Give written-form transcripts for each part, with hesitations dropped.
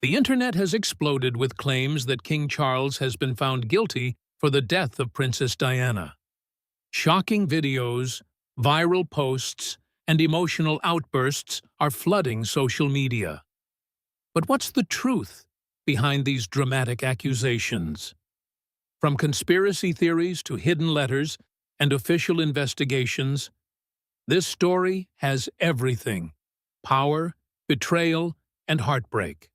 The internet has exploded with claims that King Charles has been found guilty for the death of Princess Diana. Shocking videos, viral posts, and emotional outbursts are flooding social media. But what's the truth behind these dramatic accusations? From conspiracy theories to hidden letters and official investigations, this story has everything: power, betrayal, and heartbreak.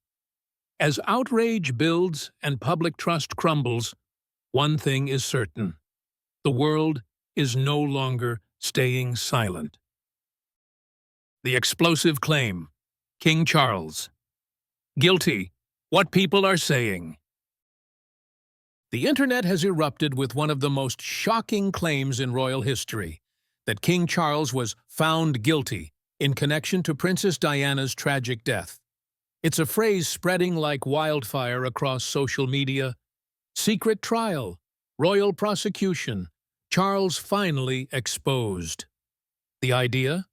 As outrage builds and public trust crumbles, one thing is certain: the world is no longer staying silent. The explosive claim: King Charles. Guilty. What people are saying. The internet has erupted with one of the most shocking claims in royal history: that King Charles was found guilty in connection to Princess Diana's tragic death. It's a phrase spreading like wildfire across social media. Secret trial, royal prosecution, Charles finally exposed. The idea?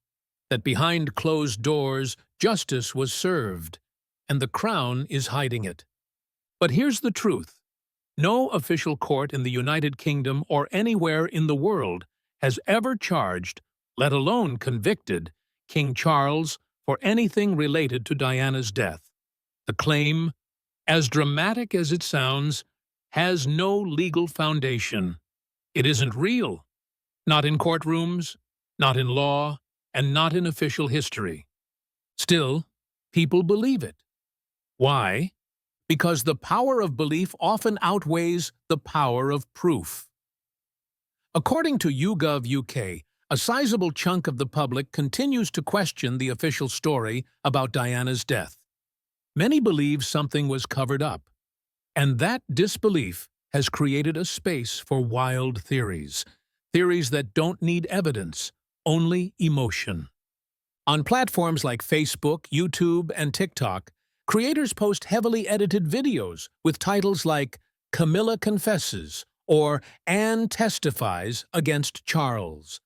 That behind closed doors, justice was served, and the crown is hiding it. But here's the truth. No official court in the United Kingdom or anywhere in the world has ever charged, let alone convicted, King Charles for anything related to Diana's death. The claim, as dramatic as it sounds, has no legal foundation. It isn't real. Not in courtrooms, not in law, and not in official history. Still, people believe it. Why? Because the power of belief often outweighs the power of proof. According to YouGov UK, a sizable chunk of the public continues to question the official story about Diana's death. Many believe something was covered up, and that disbelief has created a space for wild theories that don't need evidence, only emotion. On platforms like Facebook, YouTube, and TikTok, creators post heavily edited videos with titles like "Camilla Confesses" or "Anne Testifies Against Charles."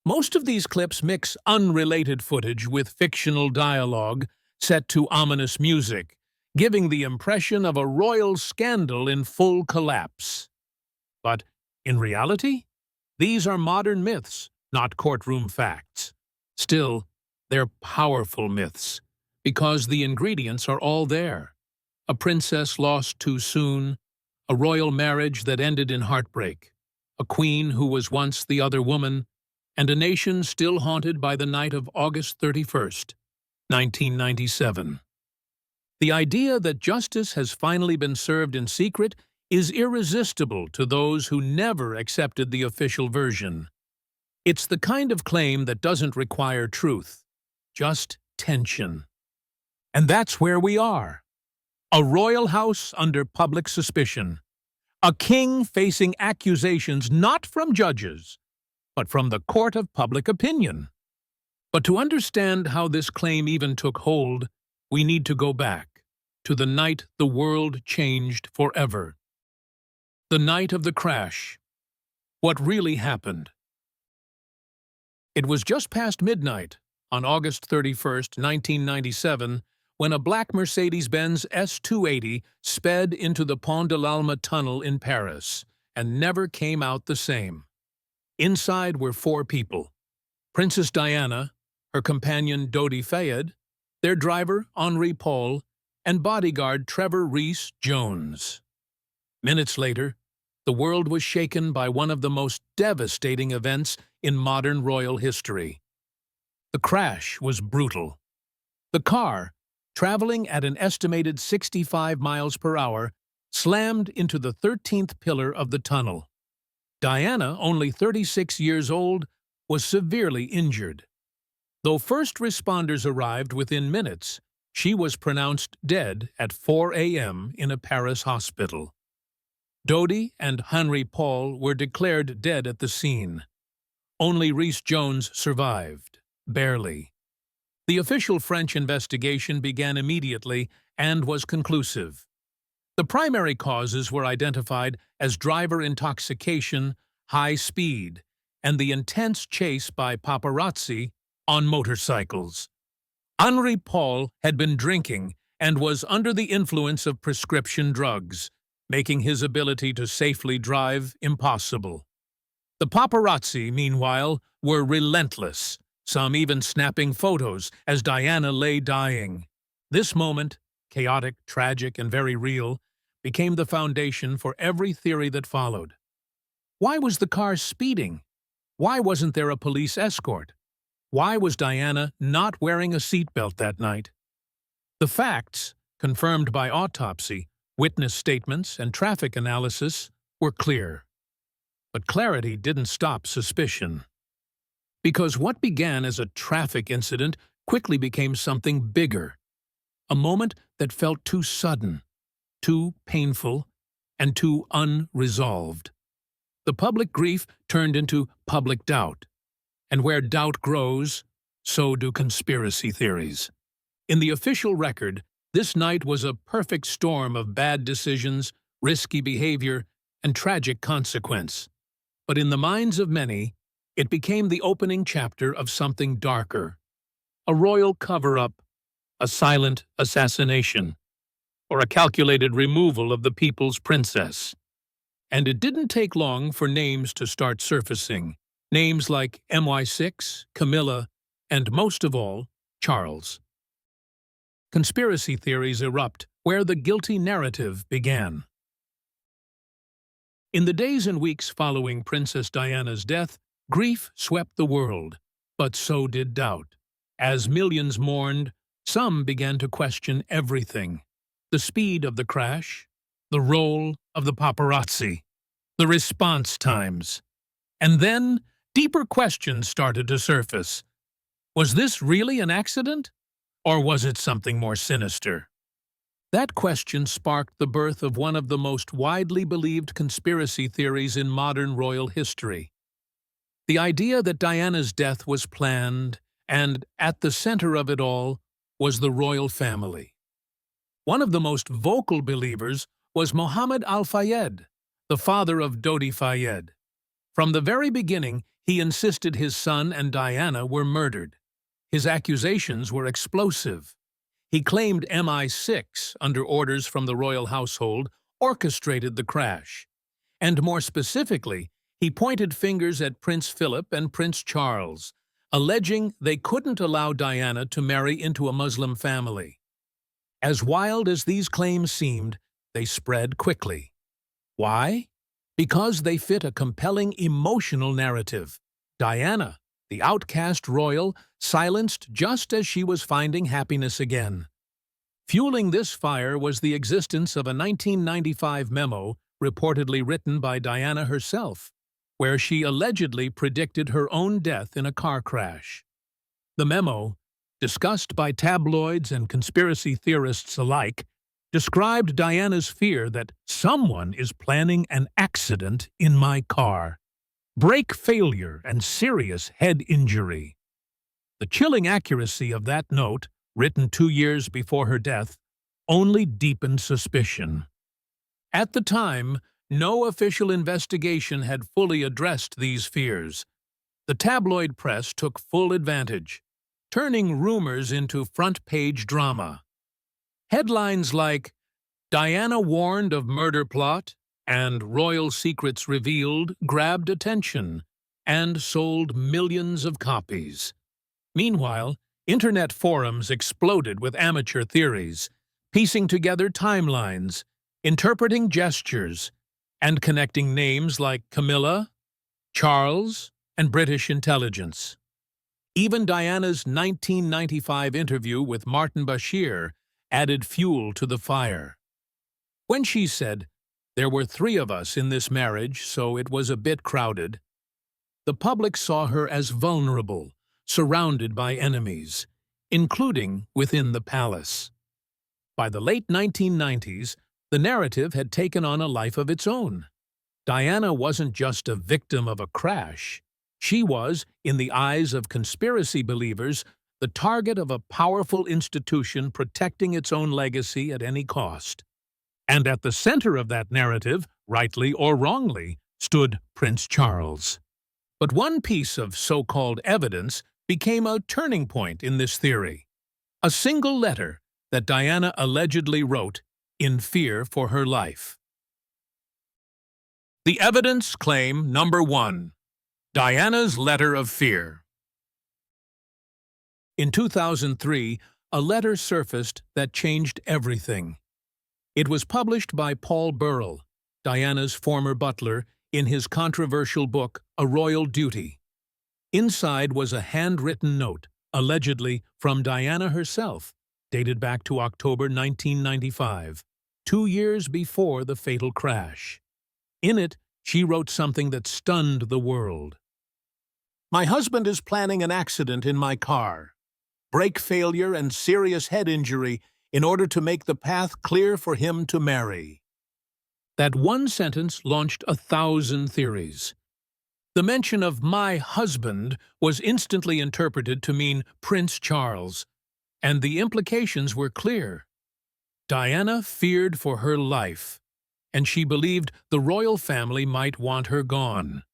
Most of these clips mix unrelated footage with fictional dialogue set to ominous music, giving the impression of a royal scandal in full collapse. But in reality, these are modern myths, not courtroom facts. Still, they're powerful myths, because the ingredients are all there. A princess lost too soon, a royal marriage that ended in heartbreak, a queen who was once the other woman, and a nation still haunted by the night of August 31st, 1997. The idea that justice has finally been served in secret is irresistible to those who never accepted the official version. It's the kind of claim that doesn't require truth, just tension. And that's where we are. A royal house under public suspicion. A king facing accusations not from judges, but from the court of public opinion. But to understand how this claim even took hold, we need to go back to the night the world changed forever. The night of the crash. What really happened? It was just past midnight on August 31st, 1997, when a black Mercedes-Benz S280 sped into the Pont de l'Alma tunnel in Paris and never came out the same. Inside were 4 people: Princess Diana, her companion Dodi Fayed, their driver Henri Paul, and bodyguard Trevor Rees-Jones. Minutes later, the world was shaken by one of the most devastating events in modern royal history. The crash was brutal. The car, traveling at an estimated 65 miles per hour, slammed into the 13th pillar of the tunnel. Diana, only 36 years old, was severely injured. Though first responders arrived within minutes, she was pronounced dead at 4 a.m. in a Paris hospital. Dodi and Henri Paul were declared dead at the scene. Only Rees-Jones survived, barely. The official French investigation began immediately and was conclusive. The primary causes were identified as driver intoxication, high speed, and the intense chase by paparazzi on motorcycles. Henri Paul had been drinking and was under the influence of prescription drugs, making his ability to safely drive impossible. The paparazzi, meanwhile, were relentless, some even snapping photos as Diana lay dying. This moment, chaotic, tragic, and very real, became the foundation for every theory that followed. Why was the car speeding? Why wasn't there a police escort? Why was Diana not wearing a seatbelt that night? The facts, confirmed by autopsy, witness statements, and traffic analysis, were clear. But clarity didn't stop suspicion. Because what began as a traffic incident quickly became something bigger. A moment that felt too sudden, too painful, and too unresolved. The public grief turned into public doubt. And where doubt grows, so do conspiracy theories. In the official record, this night was a perfect storm of bad decisions, risky behavior, and tragic consequence. But in the minds of many, it became the opening chapter of something darker. A royal cover-up, a silent assassination, or a calculated removal of the people's princess. And it didn't take long for names to start surfacing. Names like MI6, Camilla, and most of all, Charles. Conspiracy theories erupt where the guilty narrative began. In the days and weeks following Princess Diana's death, grief swept the world, but so did doubt. As millions mourned, some began to question everything. The speed of the crash, the role of the paparazzi, the response times. And then, deeper questions started to surface. Was this really an accident? Or was it something more sinister? That question sparked the birth of one of the most widely believed conspiracy theories in modern royal history. The idea that Diana's death was planned, and at the center of it all was the royal family. One of the most vocal believers was Mohammed Al-Fayed, the father of Dodi Fayed. From the very beginning, he insisted his son and Diana were murdered. His accusations were explosive. He claimed MI6, under orders from the royal household, orchestrated the crash. And more specifically, he pointed fingers at Prince Philip and Prince Charles, alleging they couldn't allow Diana to marry into a Muslim family. As wild as these claims seemed, they spread quickly. Why? Because they fit a compelling emotional narrative. Diana, the outcast royal, silenced just as she was finding happiness again. Fueling this fire was the existence of a 1995 memo reportedly written by Diana herself, where she allegedly predicted her own death in a car crash. The memo, discussed by tabloids and conspiracy theorists alike, described Diana's fear that someone is planning an accident in my car. Brake failure and serious head injury. The chilling accuracy of that note, written 2 years before her death, only deepened suspicion. At the time, no official investigation had fully addressed these fears. The tabloid press took full advantage, turning rumors into front-page drama. Headlines like, "Diana warned of murder plot," and "Royal secrets revealed" grabbed attention and sold millions of copies. Meanwhile, internet forums exploded with amateur theories, piecing together timelines, interpreting gestures, and connecting names like Camilla, Charles, and British intelligence. Even Diana's 1995 interview with Martin Bashir added fuel to the fire. When she said, "There were 3 of us in this marriage, so it was a bit crowded," the public saw her as vulnerable, surrounded by enemies, including within the palace. By the late 1990s, the narrative had taken on a life of its own. Diana wasn't just a victim of a crash. She was, in the eyes of conspiracy believers, the target of a powerful institution protecting its own legacy at any cost. And at the center of that narrative, rightly or wrongly, stood Prince Charles. But one piece of so-called evidence became a turning point in this theory. A single letter that Diana allegedly wrote in fear for her life. The evidence claim number 1. Diana's letter of fear. In 2003, a letter surfaced that changed everything. It was published by Paul Burrell, Diana's former butler, in his controversial book, A Royal Duty. Inside was a handwritten note, allegedly from Diana herself, dated back to October 1995, 2 years before the fatal crash. In it, she wrote something that stunned the world. "My husband is planning an accident in my car. Brake failure and serious head injury in order to make the path clear for him to marry." That one sentence launched 1,000 theories. The mention of "my husband" was instantly interpreted to mean Prince Charles, and the implications were clear. Diana feared for her life, and she believed the royal family might want her gone.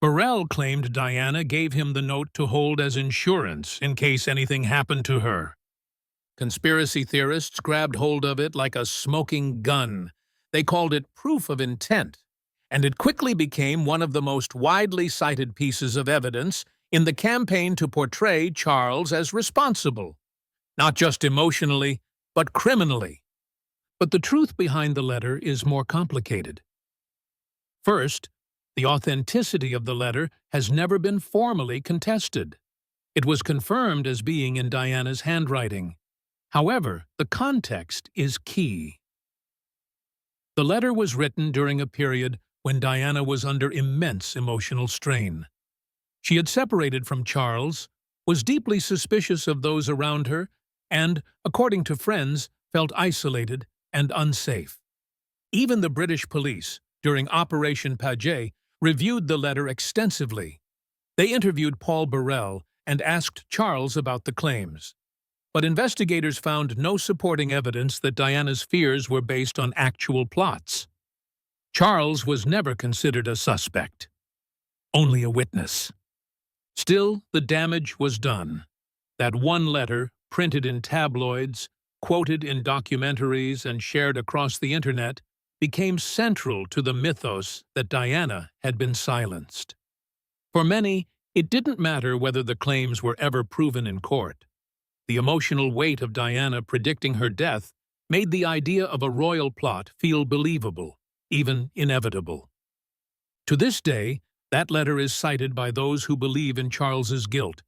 Burrell claimed Diana gave him the note to hold as insurance in case anything happened to her. Conspiracy theorists grabbed hold of it like a smoking gun. They called it proof of intent, and it quickly became one of the most widely cited pieces of evidence in the campaign to portray Charles as responsible, not just emotionally, but criminally. But the truth behind the letter is more complicated. First, the authenticity of the letter has never been formally contested. It was confirmed as being in Diana's handwriting. However, the context is key. The letter was written during a period when Diana was under immense emotional strain. She had separated from Charles, was deeply suspicious of those around her, and, according to friends, felt isolated and unsafe. Even the British police, during Operation Paget, reviewed the letter extensively. They interviewed Paul Burrell and asked Charles about the claims. But investigators found no supporting evidence that Diana's fears were based on actual plots. Charles was never considered a suspect, only a witness. Still, the damage was done. That one letter, printed in tabloids, quoted in documentaries, and shared across the internet, became central to the mythos that Diana had been silenced. For many, it didn't matter whether the claims were ever proven in court. The emotional weight of Diana predicting her death made the idea of a royal plot feel believable, even inevitable. To this day, that letter is cited by those who believe in Charles's guilt,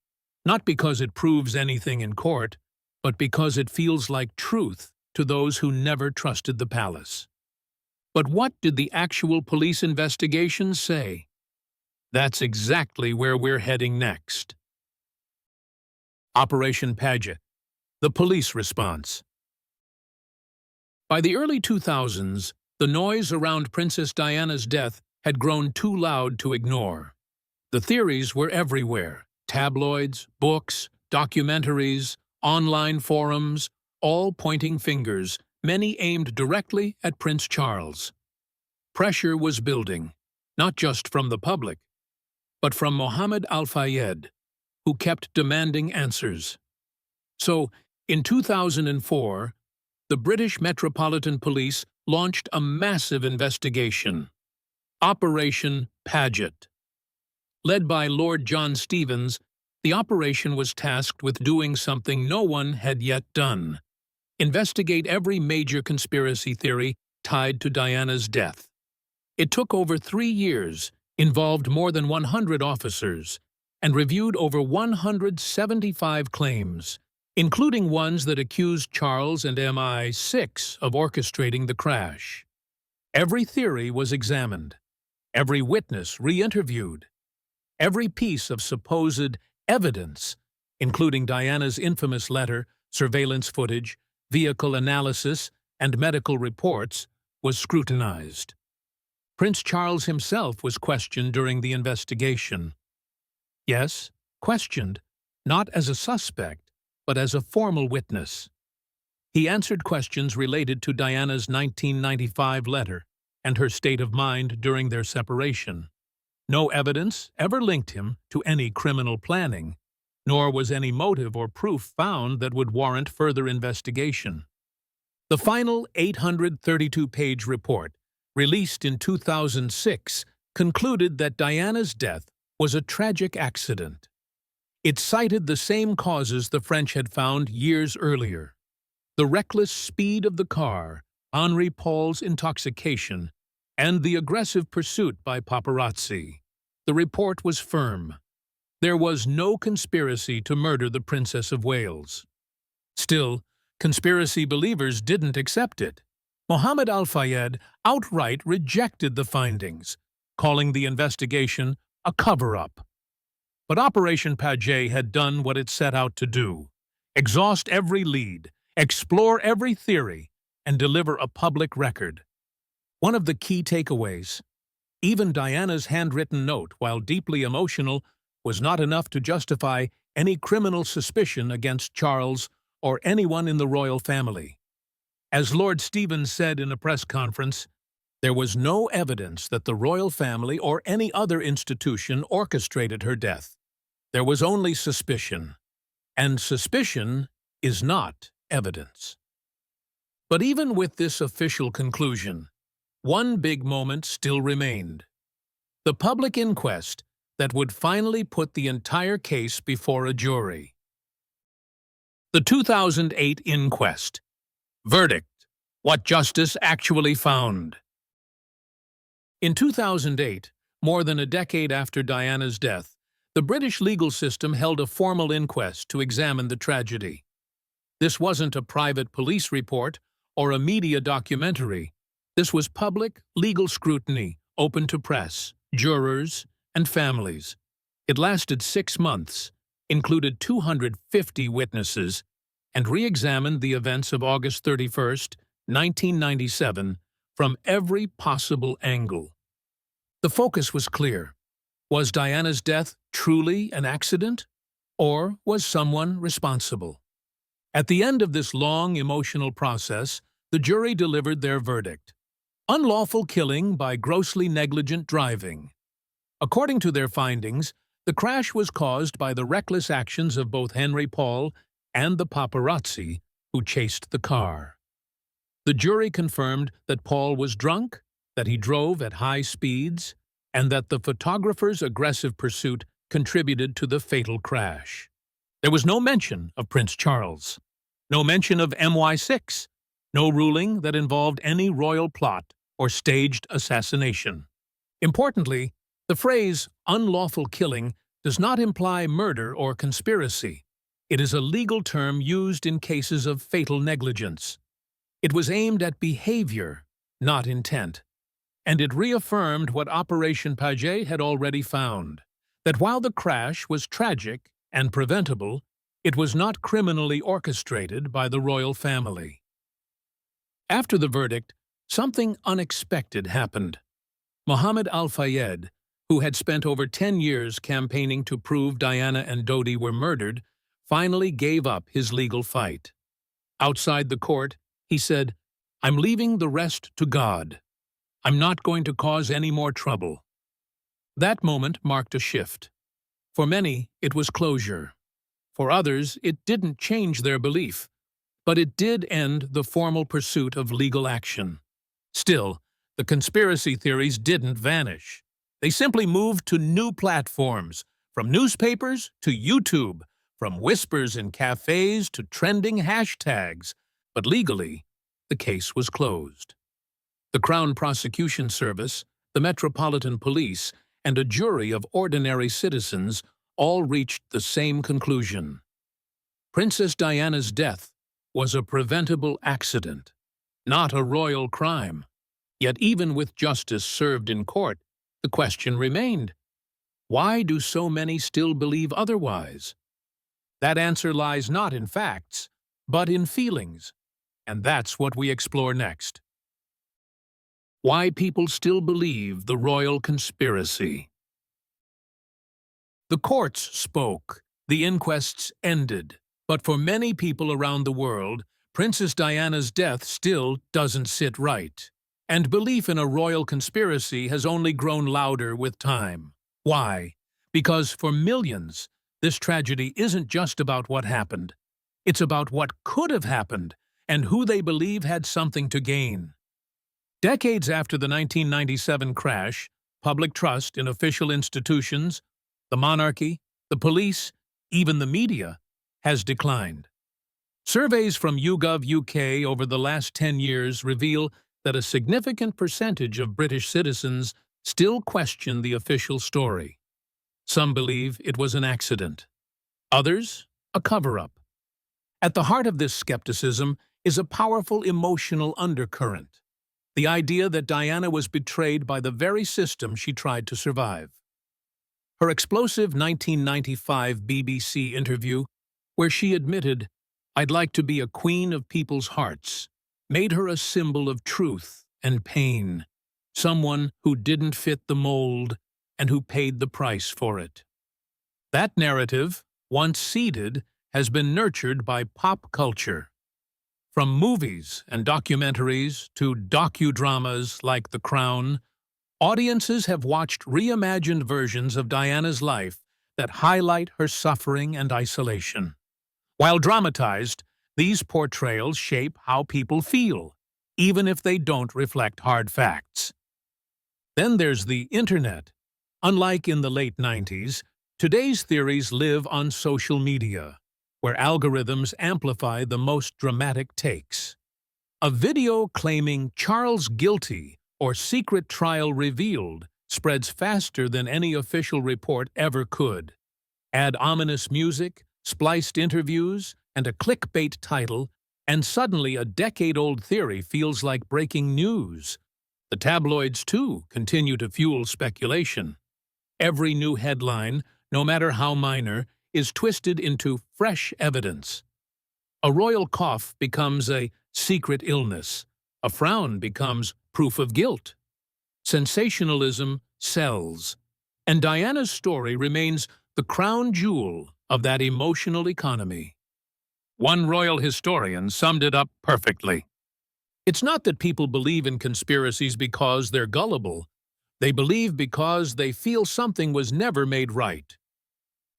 not because it proves anything in court, but because it feels like truth to those who never trusted the palace. But what did the actual police investigation say? That's exactly where we're heading next. Operation Paget, the police response. By the early 2000s, the noise around Princess Diana's death had grown too loud to ignore. The theories were everywhere: tabloids, books, documentaries, online forums, all pointing fingers, many aimed directly at Prince Charles. Pressure was building, not just from the public, but from Mohammed Al Fayed, who kept demanding answers. So, in 2004, the British Metropolitan Police launched a massive investigation, Operation Paget. Led by Lord John Stevens, the operation was tasked with doing something no one had yet done: investigate every major conspiracy theory tied to Diana's death. It took over 3 years, involved more than 100 officers, and reviewed over 175 claims, including ones that accused Charles and MI6 of orchestrating the crash. Every theory was examined, every witness re-interviewed, every piece of supposed evidence, including Diana's infamous letter, surveillance footage, vehicle analysis, and medical reports, was scrutinized. Prince Charles himself was questioned during the investigation. Yes, questioned, not as a suspect, but as a formal witness. He answered questions related to Diana's 1995 letter and her state of mind during their separation. No evidence ever linked him to any criminal planning, nor was any motive or proof found that would warrant further investigation. The final 832-page report, released in 2006, concluded that Diana's death was a tragic accident. It cited the same causes the French had found years earlier: the reckless speed of the car, Henri Paul's intoxication, and the aggressive pursuit by paparazzi. The report was firm. There was no conspiracy to murder the Princess of Wales. Still, conspiracy believers didn't accept it. Mohammed Al-Fayed outright rejected the findings, calling the investigation a cover-up. But Operation Paget had done what it set out to do: exhaust every lead, explore every theory, and deliver a public record. One of the key takeaways: even Diana's handwritten note, while deeply emotional, was not enough to justify any criminal suspicion against Charles or anyone in the royal family. As Lord Stevens said in a press conference, there was no evidence that the royal family or any other institution orchestrated her death. There was only suspicion, and suspicion is not evidence. But even with this official conclusion, one big moment still remained: the public inquest that would finally put the entire case before a jury. The 2008 inquest. Verdict: what justice actually found. In 2008, more than a decade after Diana's death, the British legal system held a formal inquest to examine the tragedy. This wasn't a private police report or a media documentary. This was public, legal scrutiny, open to press, jurors, and families. It lasted 6 months, included 250 witnesses, and re-examined the events of August 31, 1997, from every possible angle. The focus was clear. Was Diana's death truly an accident, or was someone responsible? At the end of this long, emotional process, the jury delivered their verdict: unlawful killing by grossly negligent driving. According to their findings, the crash was caused by the reckless actions of both Henri Paul and the paparazzi who chased the car. The jury confirmed that Paul was drunk, that he drove at high speeds, and that the photographer's aggressive pursuit contributed to the fatal crash. There was no mention of Prince Charles, no mention of MI6, no ruling that involved any royal plot or staged assassination. Importantly, the phrase unlawful killing does not imply murder or conspiracy. It is a legal term used in cases of fatal negligence. It was aimed at behavior, not intent, and it reaffirmed what Operation Paget had already found: that while the crash was tragic and preventable, it was not criminally orchestrated by the royal family. After the verdict, something unexpected happened. Mohammed Al-Fayed, who had spent over 10 years campaigning to prove Diana and Dodi were murdered, finally gave up his legal fight. Outside the court, he said, "I'm leaving the rest to God. I'm not going to cause any more trouble." That moment marked a shift. For many, it was closure. For others, it didn't change their belief, but it did end the formal pursuit of legal action. Still, the conspiracy theories didn't vanish. They simply moved to new platforms, from newspapers to YouTube, from whispers in cafes to trending hashtags. But legally, the case was closed. The Crown Prosecution Service, the Metropolitan Police, and a jury of ordinary citizens all reached the same conclusion: Princess Diana's death was a preventable accident, not a royal crime. Yet even with justice served in court, the question remained: why do so many still believe otherwise? That answer lies not in facts, but in feelings, and that's what we explore next. Why people still believe the royal conspiracy. The courts spoke, the inquests ended, but for many people around the world, Princess Diana's death still doesn't sit right. And belief in a royal conspiracy has only grown louder with time. Why? Because for millions, This tragedy isn't just about what happened. It's about what could have happened and who they believe had something to gain. Decades after the 1997 crash, public trust in official institutions, the monarchy, the police, even the media, has declined. Surveys from YouGov UK over the last 10 years reveal that a significant percentage of British citizens still question the official story. Some believe it was an accident. Others, a cover-up. At the heart of this skepticism is a powerful emotional undercurrent. The idea that Diana was betrayed by the very system she tried to survive. Her explosive 1995 BBC interview, where she admitted, "I'd like to be a queen of people's hearts," made her a symbol of truth and pain, someone who didn't fit the mold and who paid the price for it. That narrative, once seeded, has been nurtured by pop culture. From movies and documentaries to docudramas like The Crown, audiences have watched reimagined versions of Diana's life that highlight her suffering and isolation. While dramatized, these portrayals shape how people feel, even if they don't reflect hard facts. Then there's the internet. Unlike in the late 90s, today's theories live on social media, where algorithms amplify the most dramatic takes. A video claiming Charles guilty or secret trial revealed spreads faster than any official report ever could. Add ominous music, spliced interviews, and a clickbait title, and suddenly a decade-old theory feels like breaking news. The tabloids, too, continue to fuel speculation. Every new headline, no matter how minor, is twisted into fresh evidence. A royal cough becomes a secret illness. A frown becomes proof of guilt. Sensationalism sells. And Diana's story remains the crown jewel of that emotional economy. One royal historian summed it up perfectly. It's not that people believe in conspiracies because they're gullible. They believe because they feel something was never made right.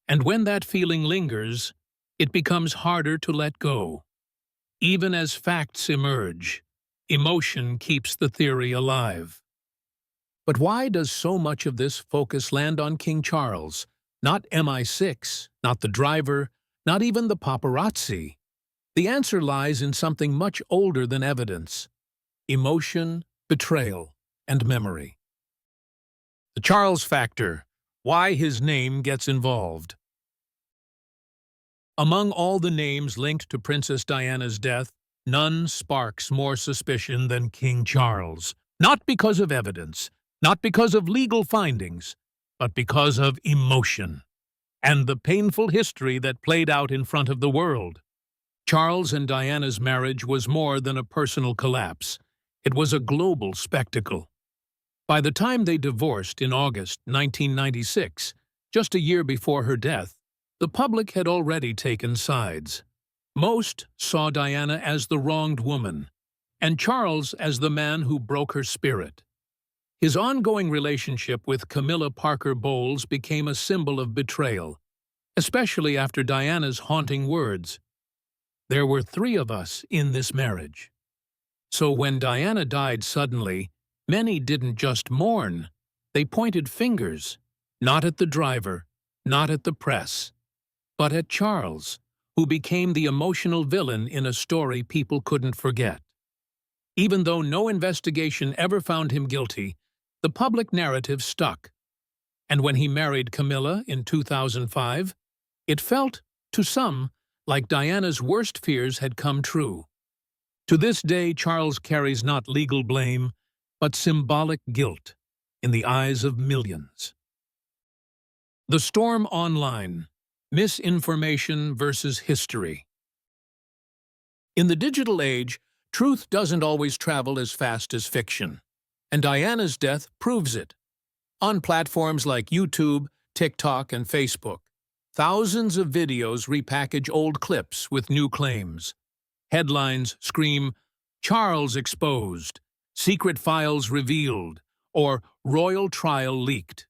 And when that feeling lingers, it becomes harder to let go. Even as facts emerge, emotion keeps the theory alive. But why does so much of this focus land on King Charles? Not MI6, not the driver, not even the paparazzi. The answer lies in something much older than evidence: emotion, betrayal, and memory. The Charles factor: why his name gets involved. Among all the names linked to Princess Diana's death, none sparks more suspicion than King Charles. Not because of evidence, not because of legal findings, but because of emotion and the painful history that played out in front of the world. Charles and Diana's marriage was more than a personal collapse. It was a global spectacle. By the time they divorced in August 1996, just a year before her death, the public had already taken sides. Most saw Diana as the wronged woman, and Charles as the man who broke her spirit. His ongoing relationship with Camilla Parker Bowles became a symbol of betrayal, especially after Diana's haunting words, "There were 3 of us in this marriage." So when Diana died suddenly, many didn't just mourn, they pointed fingers, not at the driver, not at the press, but at Charles, who became the emotional villain in a story people couldn't forget. Even though no investigation ever found him guilty, the public narrative stuck. And when he married Camilla in 2005, it felt, to some, like Diana's worst fears had come true. To this day, Charles carries not legal blame, but symbolic guilt in the eyes of millions. The storm online: misinformation versus history. In the digital age, truth doesn't always travel as fast as fiction, and Diana's death proves it. On platforms like YouTube, TikTok, and Facebook, thousands of videos repackage old clips with new claims. Headlines scream, "Charles exposed," "Secret files revealed," or "Royal trial leaked."